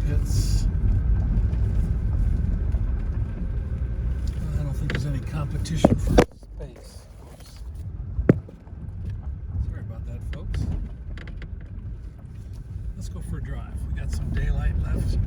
pits. I don't think there's any competition for space. Oops. Sorry about that, folks. Let's go for a drive. We got some daylight left.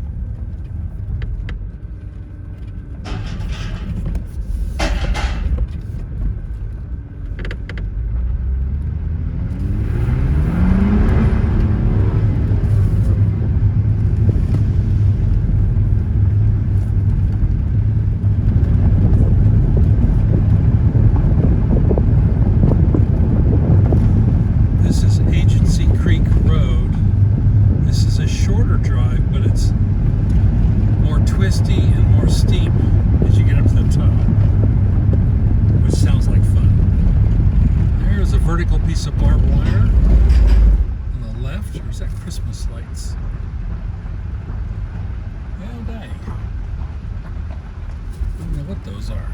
Twisty and more steep as you get up to the top, which sounds like fun. There's a vertical piece of barbed wire on the left, or is that Christmas lights? Well, dang. I don't know what those are.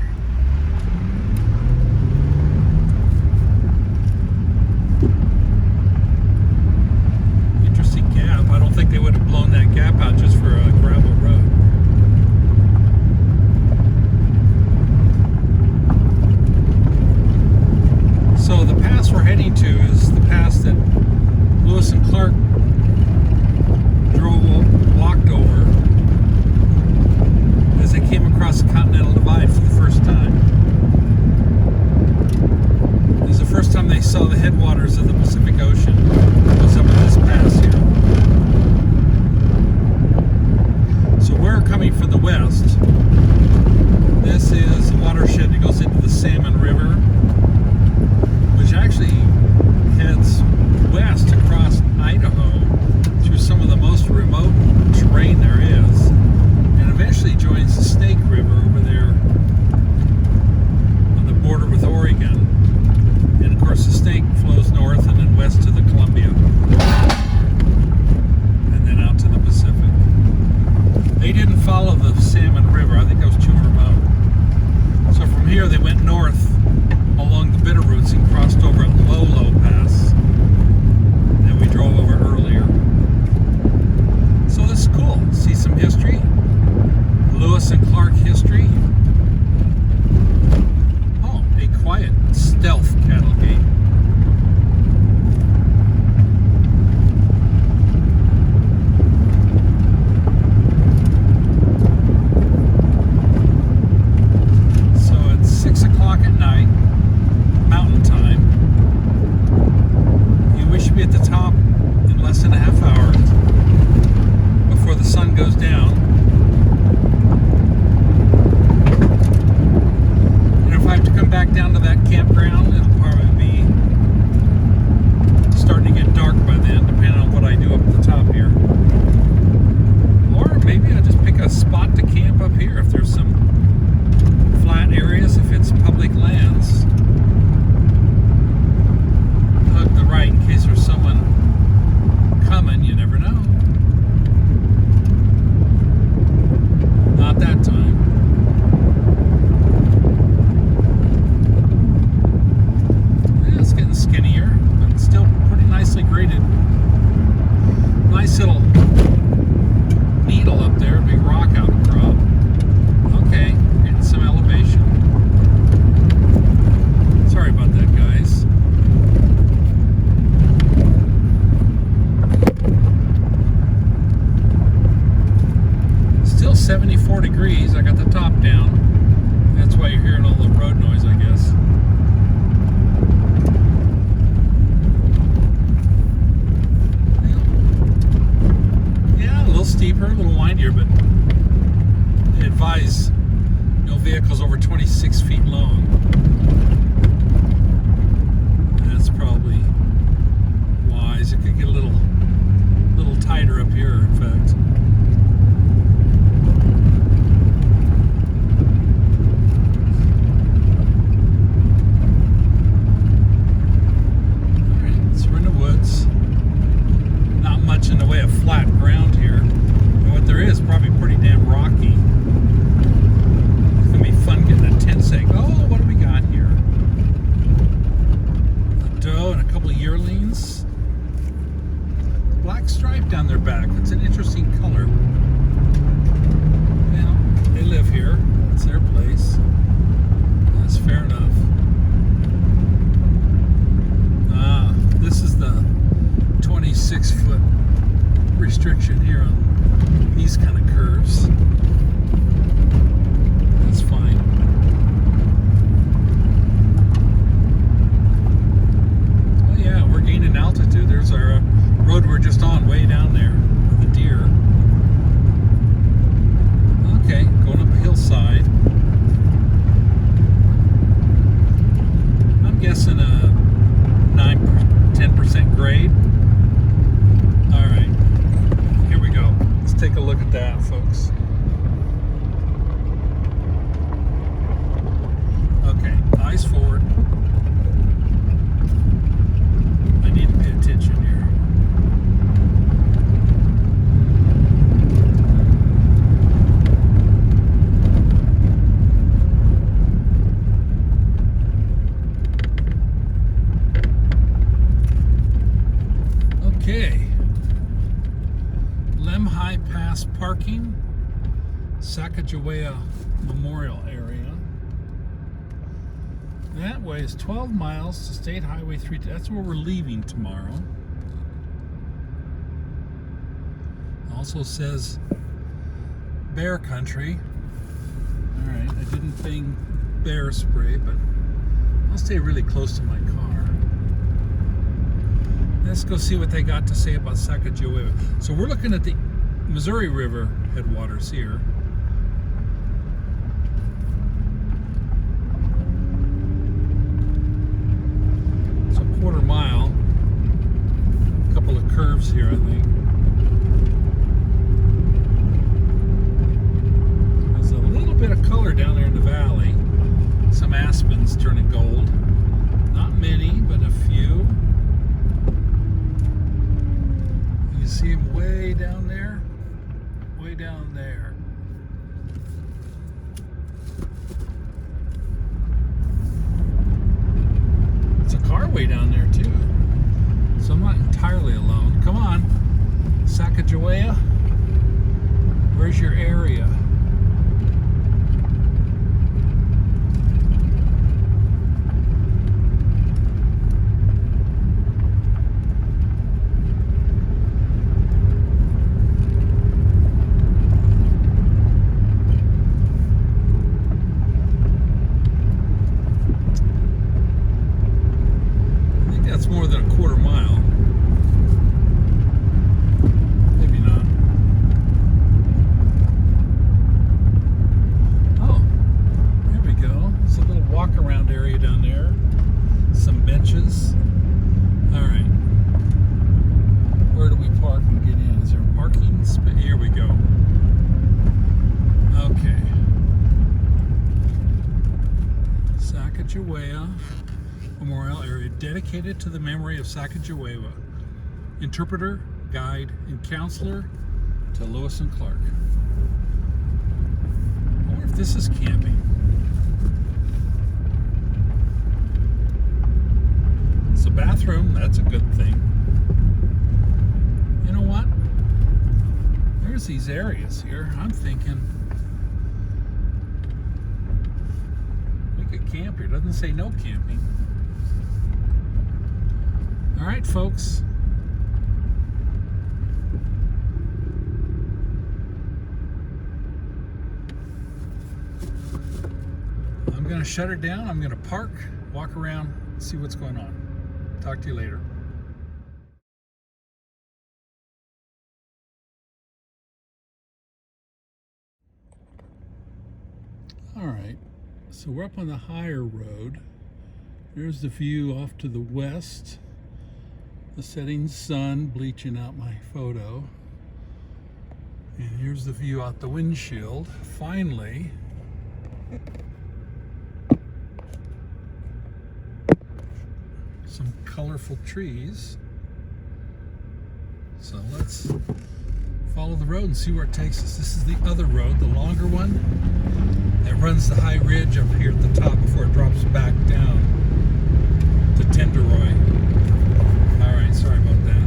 Interesting gap. I don't think they would have blown that gap out just for a gravel road. So the pass we're heading to is the pass that Lewis and Clark walked over as they came across the Continental Divide for the first time. It was the first time they saw the headwaters of the Pacific Ocean. It was up in this pass here. So we're coming from the west. This is the watershed that goes into the Salmon River, which actually heads west across Idaho through some of the most remote terrain there is, and eventually joins the Snake River over there on the border with Oregon. And of course the Snake flows north and then west to the Columbia, and then out to the Pacific. They didn't follow the Salmon River. I think that was too remote. So from here they went north along the Bitterroots and crossed over at Lolo Pass that we drove over earlier. So this is cool. See some history. Lewis and Clark history. Oh, a quiet stealth cattle gate. So it's 6 o'clock at night. Mountain time. We should be at the top in less than a half hour before the sun goes down. And if I have to come back down to that campground, it'll probably be starting to get dark by then, depending on what I do up at the top here. Or maybe I'll just pick a spot to camp up here if there's some flat areas, if it's public lands. Hug the right in case there's someone coming, you never know. Not that time. Yeah, it's getting skinnier, but still pretty nicely graded. Nice little needle up there, big rock outcrop. Okay, getting some elevation. Sorry about that, guys. Still 74 degrees. I got the top down. That's why you're hearing all the road noise, I guess. Yeah, a little steeper, a little windier, but they advise no vehicles over 26 feet long. That's probably wise. It could get a little tighter up here, in fact. In the way of flat ground here. But what there is probably pretty damn rocky. It's gonna be fun getting a tent seg. Oh, what do we got here? A doe and a couple of yearlings. Black stripe down their back. It's an interesting color. Sacagawea Memorial area. That way is 12 miles to State Highway 3. That's where we're leaving tomorrow. Also says bear country. Alright, I didn't bring bear spray, but I'll stay really close to my car. Let's go see what they got to say about Sacagawea. So we're looking at the Missouri River headwaters here. It's a quarter mile. A couple of curves here, I think. There's a little bit of color down there in the valley. Some aspens turning gold. Not many, but a few. You see them way down there? Way down there. It's a car way down there too. So I'm not entirely alone. Come on, Sacagawea. Where's your area? More than a quarter mile. Maybe not. Oh, there we go. There's a little walk around area down there. Some benches. Alright. Where do we park and get in? Is there a parking space? Here we go. Okay. Sacagawea Memorial area dedicated to the memory of Sacagawea, interpreter, guide, and counselor to Lewis and Clark. I wonder if this is camping. It's a bathroom, that's a good thing. You know what? There's these areas here. I'm thinking we could camp here. It doesn't say no camping. All right, folks. I'm going to shut her down. I'm going to park, walk around, see what's going on. Talk to you later. All right, so we're up on the higher road. There's the view off to the west. The setting sun bleaching out my photo. And here's the view out the windshield. Finally, some colorful trees. So let's follow the road and see where it takes us. This is the other road, the longer one, that runs the high ridge up here at the top before it drops back down to Tenderoy. Alright, sorry about that.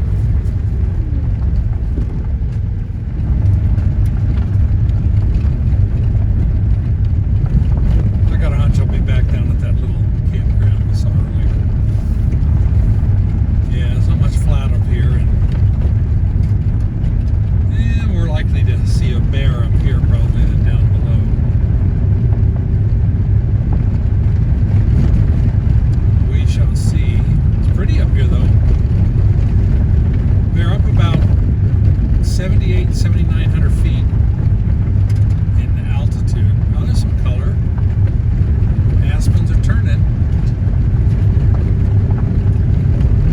I got a hunch I'll be back down at that little campground we saw earlier. Yeah, there's not much flat up here, and we're likely to see a bear up here probably than down below. We shall see. It's pretty up here though. We're up about 7,900 feet in altitude. Oh, there's some color. Aspens are turning.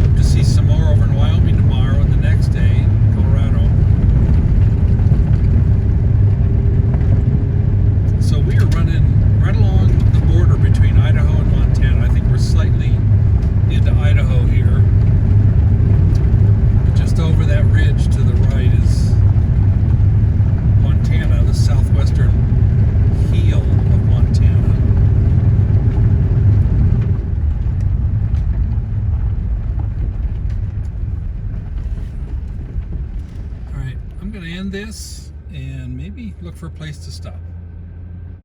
Hope to see some more over in Wyoming tomorrow and the next day in Colorado. So we are running right along the border between Idaho and Montana. I think we're slightly into Idaho here. Just over that ridge to the right is Montana, the southwestern heel of Montana. All right, I'm going to end this and maybe look for a place to stop.